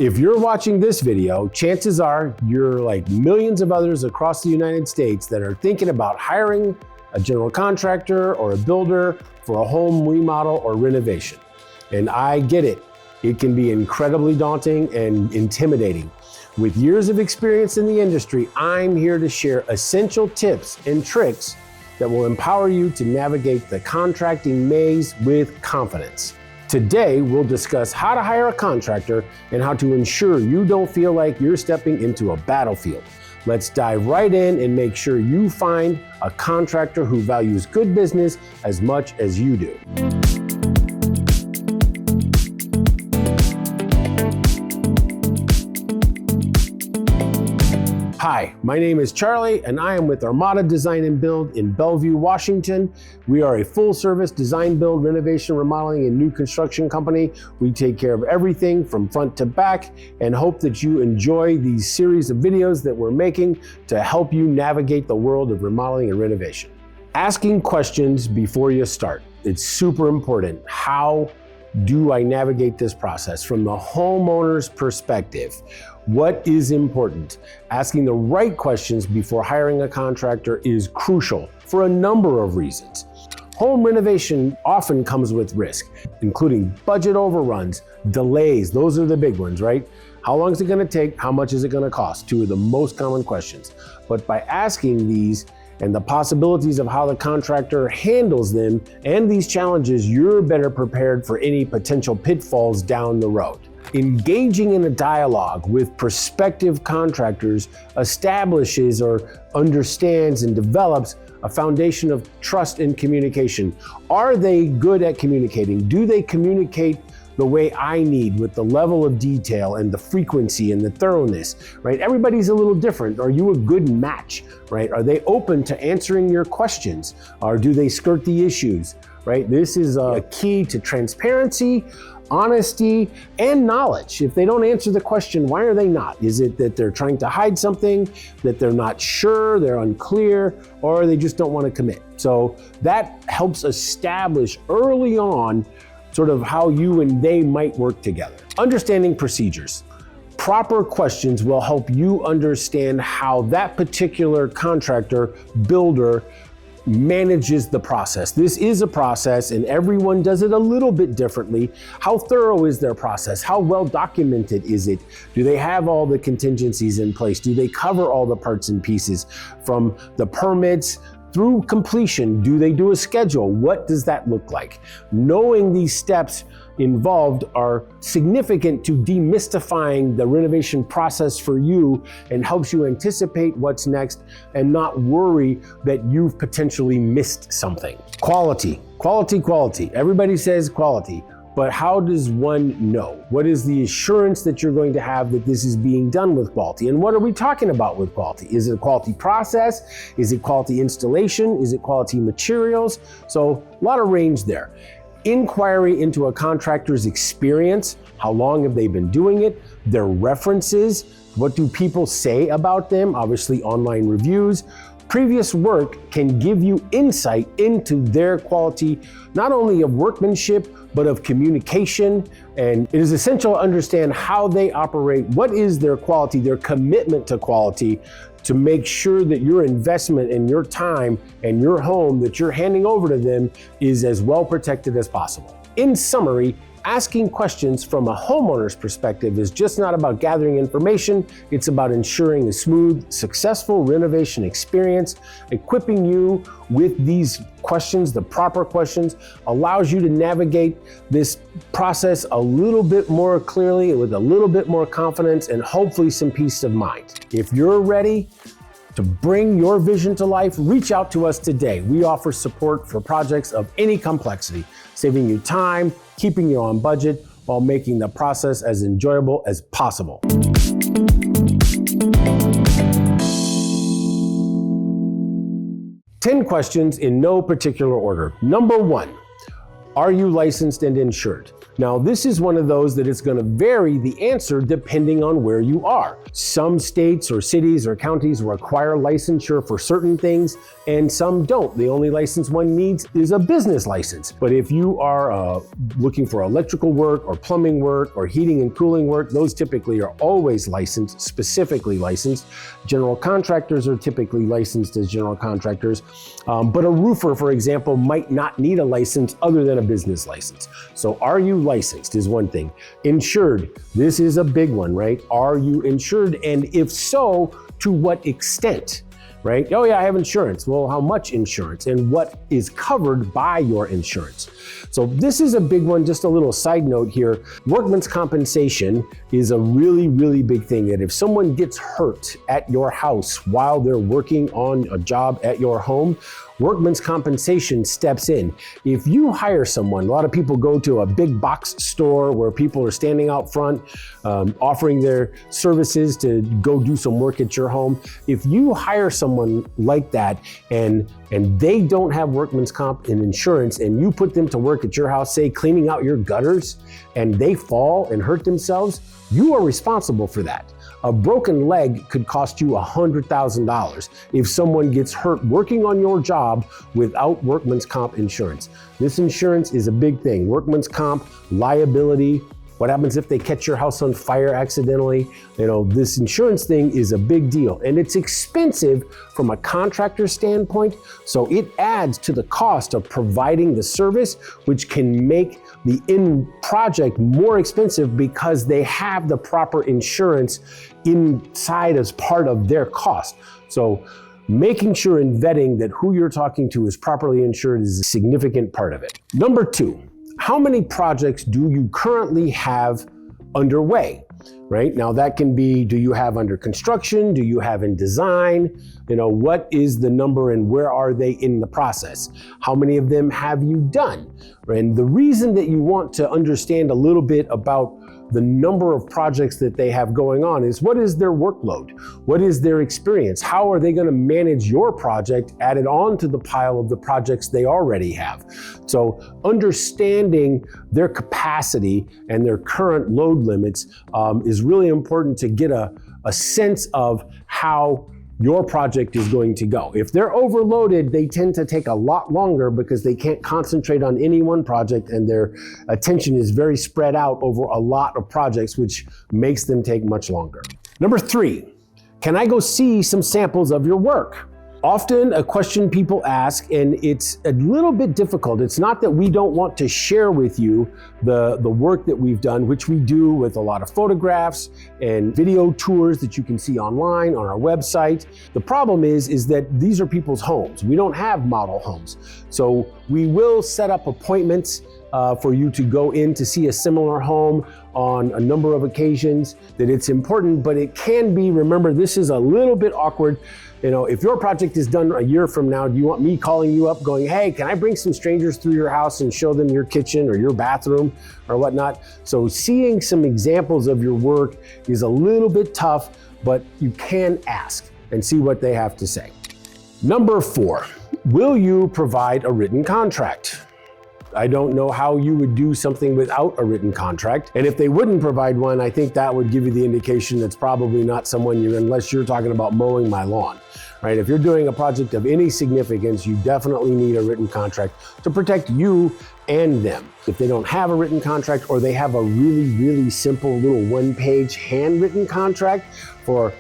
If you're watching this video, chances are you're like millions of others across the United States that are thinking about hiring a general contractor or a builder for a home remodel or renovation. And I get it. It can be incredibly daunting and intimidating. With years of experience in the industry, I'm here to share essential tips and tricks that will empower you to navigate the contracting maze with confidence. Today, we'll discuss how to hire a contractor and how to ensure you don't feel like you're stepping into a battlefield. Let's dive right in and make sure you find a contractor who values good business as much as you do. Hi, my name is Charlie and I am with Armada Design and Build in Bellevue, Washington. We are a full-service design, build, renovation, remodeling, and new construction company. We take care of everything from front to back and hope that you enjoy these series of videos that we're making to help you navigate the world of remodeling and renovation. Asking questions before you start. It's super important. How do I navigate this process from the homeowner's perspective? What is important? Asking the right questions before hiring a contractor is crucial for a number of reasons. Home renovation often comes with risk, including budget overruns, delays. Those are the big ones, right? How long is it going to take? How much is it going to cost? Two of the most common questions. But by asking these and the possibilities of how the contractor handles them and these challenges, you're better prepared for any potential pitfalls down the road. Engaging in a dialogue with prospective contractors establishes or understands and develops a foundation of trust and communication. Are they good at communicating? Do they communicate the way I need with the level of detail and the frequency and the thoroughness, right? Everybody's a little different. Are you a good match, right? Are they open to answering your questions? Or do they skirt the issues, right? This is a key to transparency, honesty, and knowledge. If they don't answer the question, why are they not? Is it that they're trying to hide something, that they're not sure, they're unclear, or they just don't want to commit? So that helps establish early on sort of how you and they might work together. Understanding procedures. Proper questions will help you understand how that particular contractor, builder, manages the process. This is a process and everyone does it a little bit differently. How thorough is their process? How well documented is it? Do they have all the contingencies in place? Do they cover all the parts and pieces from the permits through completion? Do they do a schedule? What does that look like? Knowing these steps involved are significant to demystifying the renovation process for you and helps you anticipate what's next and not worry that you've potentially missed something. Quality. Everybody says quality, but how does one know? What is the assurance that you're going to have that this is being done with quality? And what are we talking about with quality? Is it a quality process? Is it quality installation? Is it quality materials? So a lot of range there. Inquiry into a contractor's experience. How long have they been doing it? Their references. What do people say about them? Obviously, online reviews. Previous work can give you insight into their quality, not only of workmanship, but of communication. And it is essential to understand how they operate, what is their quality, their commitment to quality, to make sure that your investment and your time and your home that you're handing over to them is as well protected as possible. In summary, asking questions from a homeowner's perspective is just not about gathering information, it's about ensuring a smooth, successful renovation experience. Equipping you with these questions, the proper questions, allows you to navigate this process a little bit more clearly, with a little bit more confidence, and hopefully some peace of mind. If you're ready to bring your vision to life, reach out to us today. We offer support for projects of any complexity, saving you time, keeping you on budget, while making the process as enjoyable as possible. Ten questions in no particular order. Number one, are you licensed and insured? Now, this is one of those that it's going to vary the answer depending on where you are. Some states or cities or counties require licensure for certain things, and some don't. The only license one needs is a business license. But if you are looking for electrical work or plumbing work or heating and cooling work, those typically are always licensed, specifically licensed. General contractors are typically licensed as general contractors. But a roofer, for example, might not need a license other than a business license. So are you licensed is one thing. Insured, this is a big one, right? Are you insured? And if so, to what extent? Right? Oh yeah, I have insurance. Well, how much insurance and what is covered by your insurance? So this is a big one. Just a little side note here. Workman's compensation is a really, really big thing, that if someone gets hurt at your house while they're working on a job at your home, workman's compensation steps in. If you hire someone, a lot of people go to a big box store where people are standing out front offering their services to go do some work at your home. If you hire someone like that and they don't have workman's comp and insurance, and you put them to work at your house, say cleaning out your gutters, and they fall and hurt themselves, you are responsible for that. A broken leg could cost you $100,000 if someone gets hurt working on your job without workman's comp insurance. This insurance is a big thing. Workman's comp, liability. What happens if they catch your house on fire accidentally? This insurance thing is a big deal, and it's expensive from a contractor standpoint. So it adds to the cost of providing the service, which can make the end project more expensive because they have the proper insurance inside as part of their cost. So making sure and vetting that who you're talking to is properly insured is a significant part of it. Number 2, how many projects do you currently have underway? Right? Now that can be, do you have under construction? Do you have in design? What is the number and where are they in the process? How many of them have you done? And the reason that you want to understand a little bit about the number of projects that they have going on is, what is their workload? What is their experience? How are they going to manage your project added on to the pile of the projects they already have? So understanding their capacity and their current load limits is really important to get a sense of how your project is going to go. If they're overloaded, they tend to take a lot longer because they can't concentrate on any one project, and their attention is very spread out over a lot of projects, which makes them take much longer. Number 3, can I go see some samples of your work? Often a question people ask, and it's a little bit difficult. It's not that we don't want to share with you the work that we've done, which we do with a lot of photographs and video tours that you can see online on our website. The problem is that these are people's homes. We don't have model homes. So we will set up appointments for you to go in to see a similar home on a number of occasions. That it's important, but it can be, remember, this is a little bit awkward. If your project is done a year from now, do you want me calling you up going, hey, can I bring some strangers through your house and show them your kitchen or your bathroom or whatnot? So seeing some examples of your work is a little bit tough, but you can ask and see what they have to say. Number 4, will you provide a written contract? I don't know how you would do something without a written contract. And if they wouldn't provide one, I think that would give you the indication that's probably not someone unless you're talking about mowing my lawn, right? If you're doing a project of any significance, you definitely need a written contract to protect you and them. If they don't have a written contract, or they have a really, really simple little one-page handwritten contract for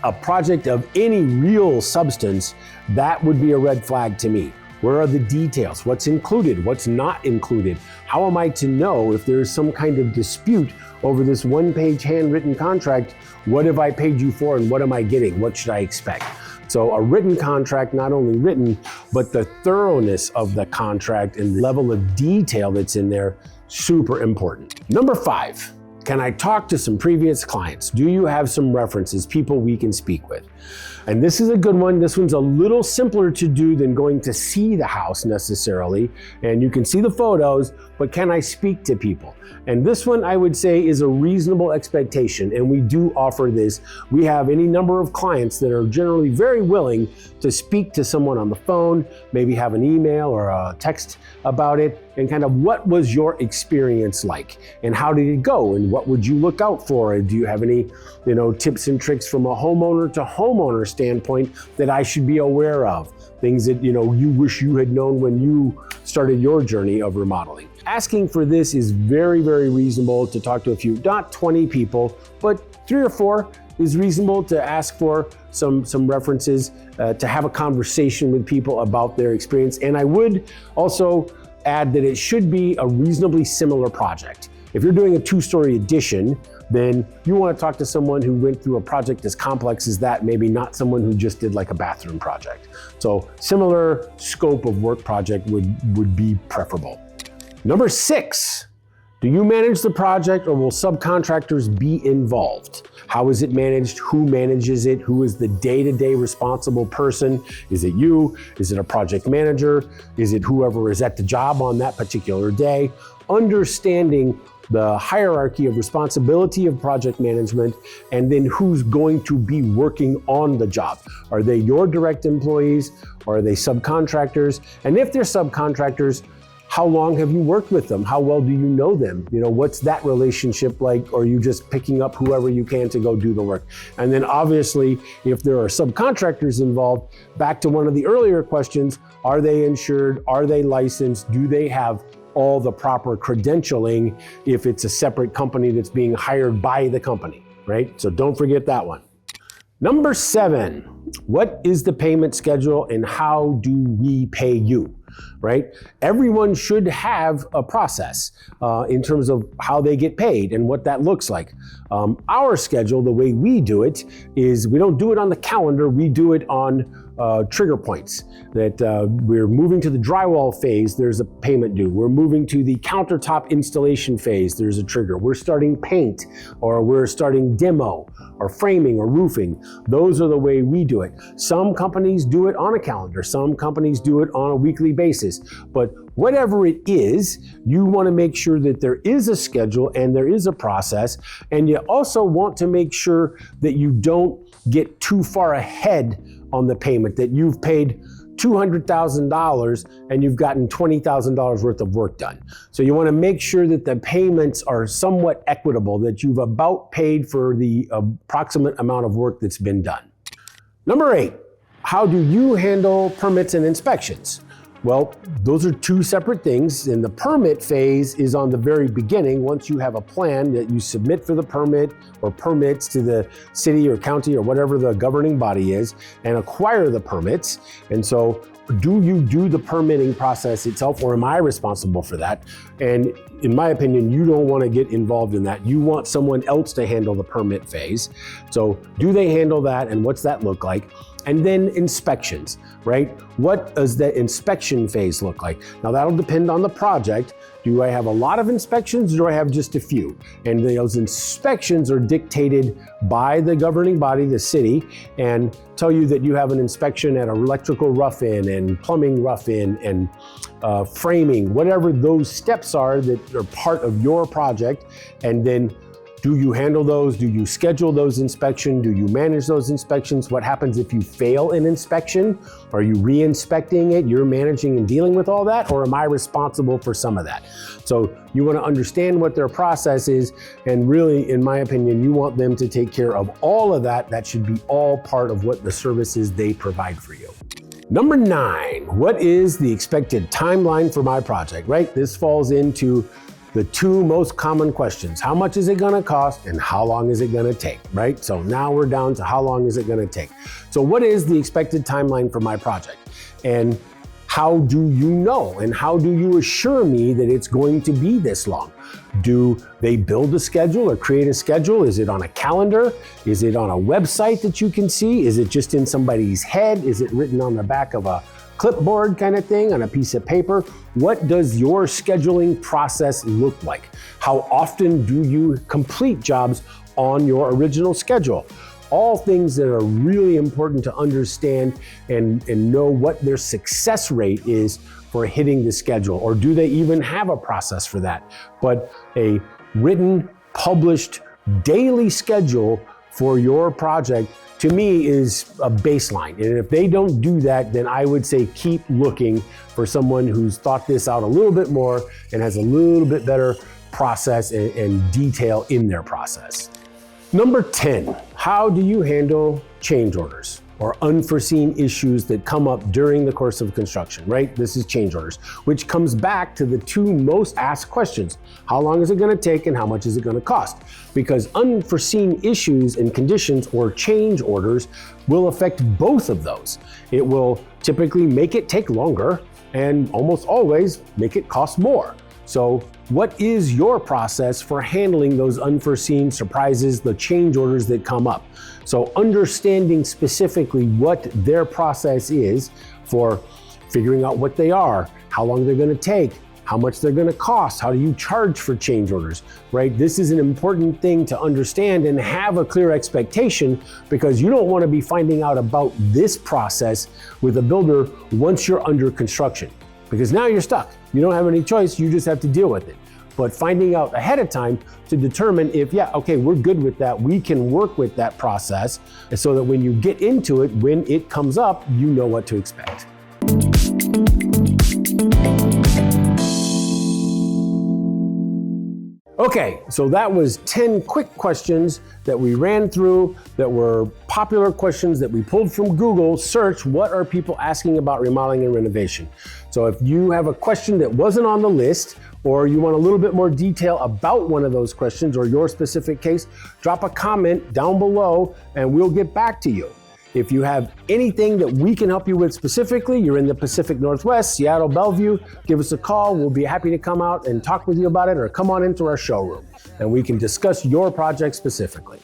a project of any real substance, that would be a red flag to me. Where are the details? What's included? What's not included? How am I to know if there's some kind of dispute over this one-page handwritten contract? What have I paid you for, and what am I getting? What should I expect? So a written contract, not only written, but the thoroughness of the contract and the level of detail that's in there, super important. Number 5, can I talk to some previous clients? Do you have some references, people we can speak with? And this is a good one. This one's a little simpler to do than going to see the house necessarily. And you can see the photos, but can I speak to people? And this one, I would say, is a reasonable expectation. And we do offer this. We have any number of clients that are generally very willing to speak to someone on the phone, maybe have an email or a text about it. and kind of what was your experience like and how did it go and what would you look out for? And do you have any, tips and tricks from a homeowner to homeowner standpoint that I should be aware of? Things that, you wish you had known when you started your journey of remodeling. Asking for this is very, very reasonable to talk to a few, not 20 people, but 3 or 4 is reasonable to ask for some references, to have a conversation with people about their experience. And I would also add that it should be a reasonably similar project. If you're doing a 2-story addition, then you want to talk to someone who went through a project as complex as that, maybe not someone who just did like a bathroom project. So similar scope of work project would be preferable. Number 6, do you manage the project or will subcontractors be involved? How is it managed? Who manages it? Who is the day-to-day responsible person? Is it you? Is it a project manager? Is it whoever is at the job on that particular day? Understanding the hierarchy of responsibility of project management, and then who's going to be working on the job. Are they your direct employees or are they subcontractors? And if they're subcontractors, how long have you worked with them? How well do you know them? What's that relationship like? Or are you just picking up whoever you can to go do the work? And then obviously, if there are subcontractors involved, back to one of the earlier questions, are they insured? Are they licensed? Do they have all the proper credentialing if it's a separate company that's being hired by the company, right? So don't forget that one. Number 7, what is the payment schedule and how do we pay you, right? Everyone should have a process in terms of how they get paid and what that looks like. Our schedule, the way we do it, is we don't do it on the calendar, we do it on trigger points. That we're moving to the drywall phase, there's a payment due. We're moving to the countertop installation phase, there's a trigger. We're starting paint, or we're starting demo, or framing, or roofing. Those are the way we do it. Some companies do it on a calendar, some companies do it on a weekly basis, but whatever it is, you want to make sure that there is a schedule and there is a process, and you also want to make sure that you don't get too far ahead on the payment, that you've paid $200,000 and you've gotten $20,000 worth of work done. So you want to make sure that the payments are somewhat equitable, that you've about paid for the approximate amount of work that's been done. Number 8, how do you handle permits and inspections? Well, those are 2 separate things, and the permit phase is on the very beginning. Once you have a plan that you submit for the permit or permits to the city or county or whatever the governing body is and acquire the permits. And so do you do the permitting process itself, or am I responsible for that? And in my opinion, you don't want to get involved in that. You want someone else to handle the permit phase. So do they handle that, and what's that look like? And then inspections, right? What does the inspection phase look like? Now that'll depend on the project. Do I have a lot of inspections, or do I have just a few? And those inspections are dictated by the governing body, the city, and tell you that you have an inspection at electrical rough-in and plumbing rough-in and framing, whatever those steps are that are part of your project. And then do you handle those? Do you schedule those inspections? Do you manage those inspections? What happens if you fail an inspection? Are you re-inspecting it? You're managing and dealing with all that? Or am I responsible for some of that? So you want to understand what their process is. And really, in my opinion, you want them to take care of all of that. That should be all part of what the services they provide for you. Number 9, what is the expected timeline for my project, right? This falls into the 2 most common questions. How much is it gonna cost and how long is it gonna take, right? So now we're down to how long is it gonna take. So what is the expected timeline for my project? And how do you know? And how do you assure me that it's going to be this long? Do they build a schedule or create a schedule? Is it on a calendar? Is it on a website that you can see? Is it just in somebody's head? Is it written on the back of a clipboard kind of thing on a piece of paper? What does your scheduling process look like? How often do you complete jobs on your original schedule? All things that are really important to understand and know what their success rate is for hitting the schedule, or do they even have a process for that? But a written, published daily schedule for your project, to me, is a baseline. And if they don't do that, then I would say keep looking for someone who's thought this out a little bit more and has a little bit better process and detail in their process. Number 10, how do you handle change orders or unforeseen issues that come up during the course of construction, right? This is change orders, which comes back to the two most asked questions. How long is it gonna take and how much is it gonna cost? Because unforeseen issues and conditions or change orders will affect both of those. It will typically make it take longer and almost always make it cost more. So what is your process for handling those unforeseen surprises, the change orders that come up? So understanding specifically what their process is for figuring out what they are, how long they're gonna take, how much they're gonna cost, how do you charge for change orders, right? This is an important thing to understand and have a clear expectation, because you don't wanna be finding out about this process with a builder once you're under construction, because now you're stuck. You don't have any choice, you just have to deal with it. But finding out ahead of time to determine if, yeah, okay, we're good with that, we can work with that process, so that when you get into it, when it comes up, you know what to expect. Okay, so that was 10 quick questions that we ran through that were popular questions that we pulled from Google search. What are people asking about remodeling and renovation? So if you have a question that wasn't on the list, or you want a little bit more detail about one of those questions or your specific case, drop a comment down below and we'll get back to you. If you have anything that we can help you with specifically, you're in the Pacific Northwest, Seattle, Bellevue, give us a call. We'll be happy to come out and talk with you about it, or come on into our showroom and we can discuss your project specifically.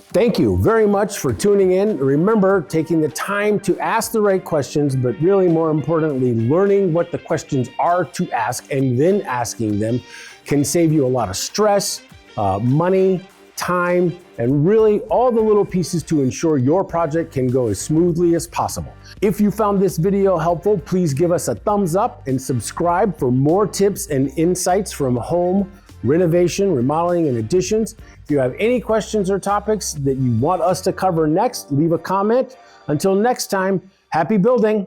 Thank you very much for tuning in. Remember, taking the time to ask the right questions, but really more importantly, learning what the questions are to ask and then asking them can save you a lot of stress, money, time, and really all the little pieces to ensure your project can go as smoothly as possible. If you found this video helpful, please give us a thumbs up and subscribe for more tips and insights from home, renovation, remodeling, and additions. If you have any questions or topics that you want us to cover next, leave a comment. Until next time, happy building.